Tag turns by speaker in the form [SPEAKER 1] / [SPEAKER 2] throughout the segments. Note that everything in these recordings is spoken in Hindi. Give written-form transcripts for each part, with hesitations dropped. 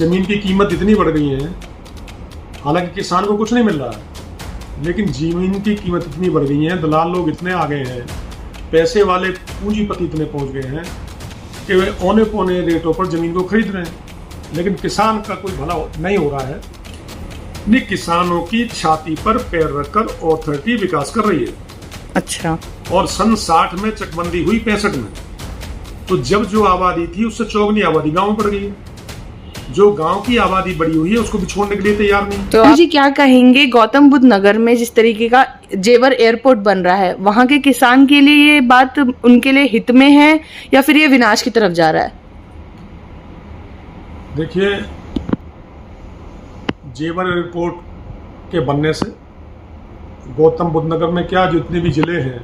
[SPEAKER 1] जमीन की कीमत इतनी बढ़ गई है, हालांकि किसान को कुछ नहीं मिल रहा है, लेकिन जमीन की कीमत इतनी बढ़ गई है, दलाल लोग इतने आ गए हैं, पैसे वाले पूंजीपति इतने पहुंच गए हैं कि वे औने पौने रेटों पर जमीन को खरीद रहे हैं, लेकिन किसान का कोई भला नहीं हो रहा है। नहीं, किसानों की छाती पर पैर रखकर अथॉरिटी विकास कर रही है।
[SPEAKER 2] अच्छा।
[SPEAKER 1] और सन 60 में चकबंदी हुई 65 में, तो जब जो आबादी थी उससे चौगुनी आबादी गांव में पड़ गई। जो गांव की आबादी बड़ी हुई है उसको भी छोड़ने के लिए तैयार नहीं।
[SPEAKER 2] तो आप जी क्या कहेंगे, गौतम बुद्ध नगर में जिस तरीके का जेवर एयरपोर्ट बन रहा है, वहाँ के किसान के लिए ये बात उनके लिए हित में है या फिर ये विनाश की तरफ जा रहा है?
[SPEAKER 1] देखिए, जेवर एयरपोर्ट के बनने से गौतम बुद्ध नगर में क्या, जितने भी ज़िले हैं,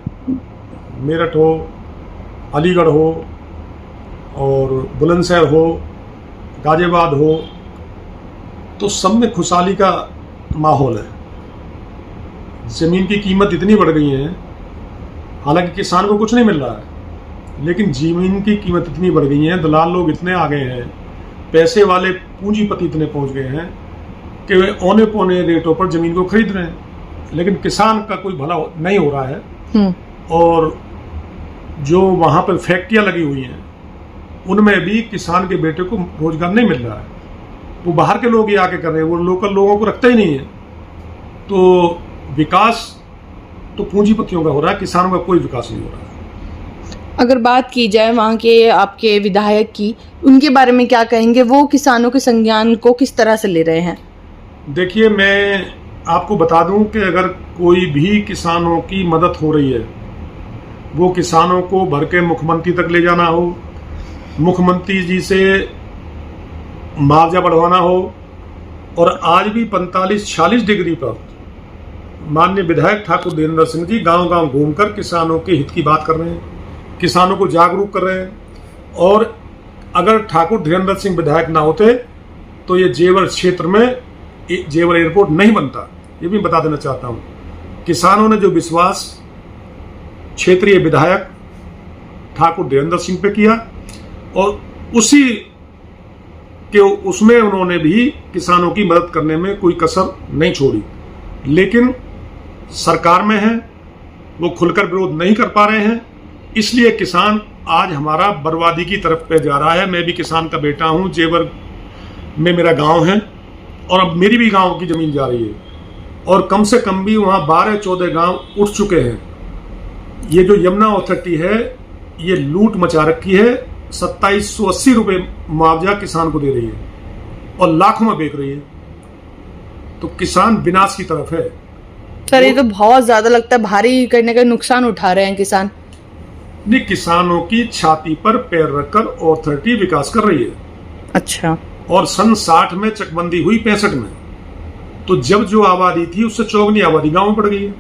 [SPEAKER 1] मेरठ हो, अलीगढ़ हो और बुलंदशहर हो, गाजियाबाद हो, तो सब में खुशहाली का माहौल है। ज़मीन की कीमत इतनी बढ़ गई है, हालांकि किसान को कुछ नहीं मिल रहा है, लेकिन ज़मीन की कीमत इतनी बढ़ गई है, दलाल लोग इतने आ गए हैं, पैसे वाले पूंजीपति इतने पहुंच गए हैं कि वे औने पौने रेटों पर जमीन को खरीद रहे हैं, लेकिन किसान का कोई भला नहीं हो रहा है। और जो वहाँ पर फैक्ट्रियाँ लगी हुई हैं, उनमें भी किसान के बेटे को रोजगार नहीं मिल रहा है। वो बाहर के लोग ही आके कर रहे हैं, वो लोकल लोगों को रखता ही नहीं है। तो विकास तो पूंजीपतियों का हो रहा है, किसानों का कोई विकास नहीं हो रहा है।
[SPEAKER 2] अगर बात की जाए वहाँ के आपके विधायक की, उनके बारे में क्या कहेंगे? वो किसानों के संज्ञान को किस तरह से ले रहे हैं?
[SPEAKER 1] देखिए, मैं आपको बता दूं कि अगर कोई भी किसानों की मदद हो रही है, वो किसानों को भर के मुख्यमंत्री तक ले जाना हो, मुख्यमंत्री जी से मुआवजा बढ़वाना हो, और आज भी 45-46 डिग्री पर माननीय विधायक ठाकुर धीरेन्द्र सिंह जी गांव-गांव घूमकर किसानों के हित की बात कर रहे हैं, किसानों को जागरूक कर रहे हैं। और अगर ठाकुर धीरेन्द्र सिंह विधायक ना होते तो ये जेवर क्षेत्र में जेवर एयरपोर्ट नहीं बनता, ये भी बता देना चाहता हूँ। किसानों ने जो विश्वास क्षेत्रीय विधायक ठाकुर धीरेन्द्र सिंह पे किया, और उसी के उसमें उन्होंने भी किसानों की मदद करने में कोई कसर नहीं छोड़ी। लेकिन सरकार में है, वो खुलकर विरोध नहीं कर पा रहे हैं, इसलिए किसान आज हमारा बर्बादी की तरफ पे जा रहा है। मैं भी किसान का बेटा हूँ, जेवर में मेरा गांव है, और अब मेरी भी गांव की ज़मीन जा रही है, और कम से कम भी वहाँ 12-14 गांव उठ चुके हैं। ये जो यमुना अथॉरिटी है, ये लूट मचा रखी है। 2780 रुपये मुआवजा किसान को दे रही है और लाखों में बेच रही है। तो किसान विनाश की तरफ है।
[SPEAKER 2] सर, ये तो बहुत ज्यादा लगता है, भारी कहीं ना कहीं नुकसान उठा रहे हैं किसान।
[SPEAKER 1] नहीं, किसानों की छाती पर पैर रखकर अथॉरिटी विकास कर रही है।
[SPEAKER 2] अच्छा।
[SPEAKER 1] और सन 60 में चकबंदी हुई 65 में, तो जब जो आबादी थी उससे चौगुनी आबादी गांव में पड़ गई है।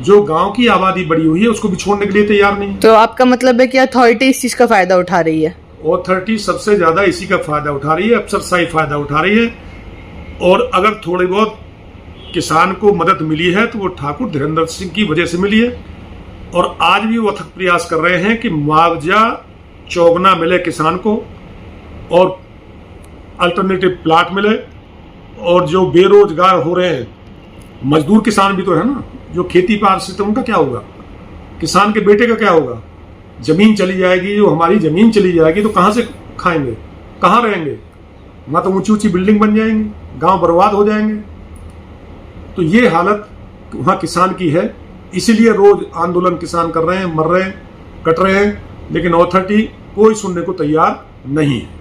[SPEAKER 1] जो गांव की आबादी बड़ी हुई है उसको भी छोड़ने के लिए तैयार नहीं।
[SPEAKER 2] तो आपका मतलब है कि अथॉरिटी इस चीज का फायदा उठा रही है?
[SPEAKER 1] अथॉरिटी सबसे ज्यादा इसी का फायदा उठा रही है, अफसरशाही फायदा उठा रही है। और अगर थोड़ी बहुत किसान को मदद मिली है तो वो ठाकुर धीरेन्द्र सिंह की वजह से मिली है। और आज भी वो अथक प्रयास कर रहे हैं कि मुआवजा चौगुना मिले किसान को, और अल्टरनेटिव प्लाट मिले। और जो बेरोजगार हो रहे हैं मजदूर किसान भी तो है ना, जो खेती पर आश्रित है, उनका क्या होगा? किसान के बेटे का क्या होगा? जमीन चली जाएगी, जो हमारी जमीन चली जाएगी तो कहाँ से खाएंगे, कहाँ रहेंगे? ना तो ऊंची ऊंची बिल्डिंग बन जाएंगी, गांव बर्बाद हो जाएंगे। तो ये हालत वहाँ किसान की है, इसीलिए रोज आंदोलन किसान कर रहे हैं, मर रहे हैं, कट रहे हैं, लेकिन अथॉरिटी कोई सुनने को तैयार नहीं है।